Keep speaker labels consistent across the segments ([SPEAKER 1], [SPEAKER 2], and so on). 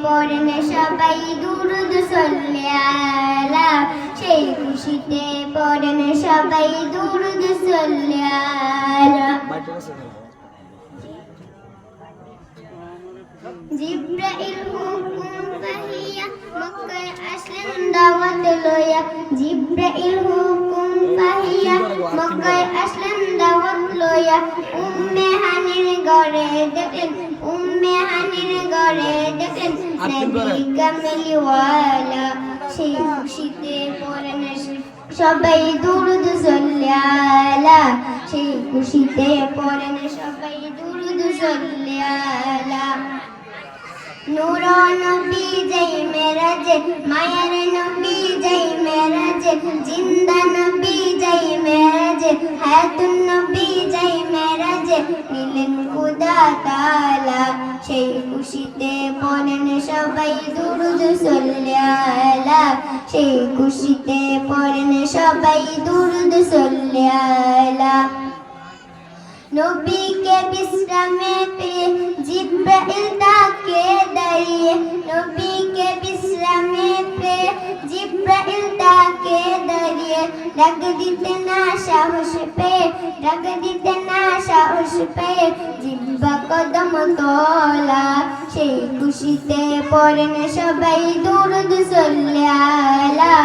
[SPEAKER 1] পড়েন সবাই দুরুদ সাল্লি আলা, সেই খুশিতে পড়েন সবাই দুরুদ সাল্লি আলা। জিব্রাইল হুকুম পাহিয়া মক্কায় আসলেন দাওয়াত লইয়া, জিব্রাইল হুকুম পাহিয়া মক্কায় আসলেন দাওয়াত লইয়া। উম্মে হানির ঘরে দেখলেন, উম্মে হানির ঘরে দেখলেন নবী কামলিওয়ালা, সেই খুশিতে পড়েন সবাই দুরুদ সাল্লি আলা, সেই খুশিতে পড়েন সবাই দুরুদ সাল্লি আলা। নূর নবী যাই মেরাজে, মায়ার নবী যাই মেরাজে, জিন্দা নবী যাই মেরাজে, হায়াতুন নবী যাই মেরাজে, নিলেন খুদা তাআলা, সেই খুশিতে পড়েন সবাই দুরুদ সাল্লি আলা, সেই খুশিতে পড়েন সবাই দুরুদ সাল্লি আলা। নবীকে বিশ্রামে পেয়ে জিব্রাইল তাকে দাঁড়িয়ে, নবীকে বিশ্রামে পেয়ে জিব্রাইল তাকে দাঁড়িয়ে, ডাক দিতে না সাহস পেয়ে, ডাক দিতে না সাহস পেয়ে জিহ্বা কদম তোলা, সেই খুশিতে পড়েন সবাই দুরুদ সাল্লি আলা,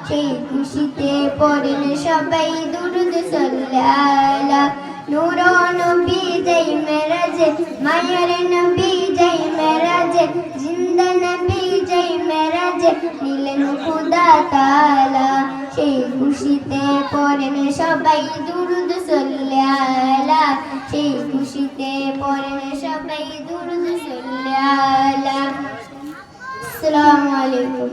[SPEAKER 1] সেই খুশিতে পড়েন সবাই দুরুদ সাল্লি আলা। নূর নবী যাই মেরাজে, মায়ার নবী যাই মেরাজে, জিন্দা নবী যাই মেরাজে, নিলেন খুদা তাআলা, সেই খুশিতে পড়েন সবাই দুরুদ সাল্লি আলা, সেই খুশিতে পড়েন সবাই দুরুদ সাল্লি আলা। আসসালামু আলাইকুম।